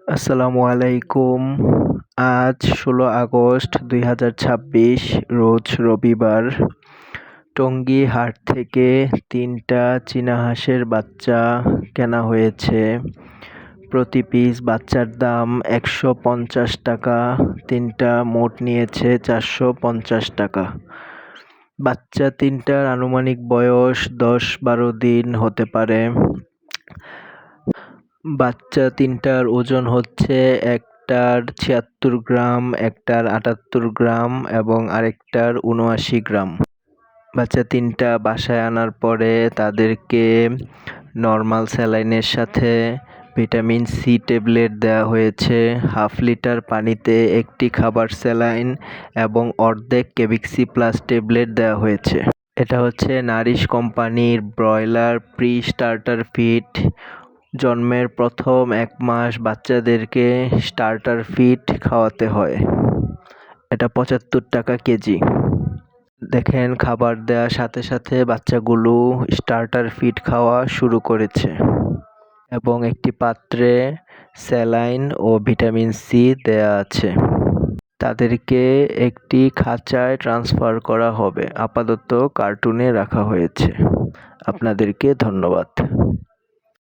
আসসালামু আলাইকুম। আজ ১৬ আগস্ট ২০২৬ রোজ রবিবার। টঙ্গী হাট থেকে ৩টা চীনা হাঁসের বাচ্চা কেনা হয়েছে। প্রতি পিস বাচ্চার দাম ১৫০ টাকা। ৩টা মোট নিয়েছে ৪৫০ টাকা। বাচ্চা ৩টার আনুমানিক বয়স ১০-১২ দিন হতে পারে। বাচ্চা ৩টার ওজন হচ্ছে একটার ৭৬ গ্রাম, একটার ৭৮ গ্রাম এবং আরেকটার ৭৯ গ্রাম। বাচ্চা ৩টা বাসায় আনার পরে তাদেরকে নর্মাল স্যালাইনের সাথে ভিটামিন সি ট্যাবলেট দেওয়া হয়েছে। হাফ লিটার পানিতে একটি খাবার স্যালাইন এবং অর্ধেক কেবিক্সি প্লাস ট্যাবলেট দেওয়া হয়েছে। এটা হচ্ছে নারিশ কোম্পানির ব্রয়লার প্রি স্টার্টার ফিড। জন্মের প্রথম ১ মাস বাচ্চাদেরকে স্টার্টার ফিড খাওয়াতে হয়। এটা ৭৫ টাকা কেজি। দেখেন খাবার দেওয়ার সাথে সাথে বাচ্চাগুলো স্টার্টার ফিড খাওয়া শুরু করেছে এবং একটি পাত্রে স্যালাইন ও ভিটামিন সি দেয়া আছে। তাদেরকে একটি খাঁচায় ট্রান্সফার করা হবে। আপাতত কার্টুনে রাখা হয়েছে। আপনাদেরকে ধন্যবাদ।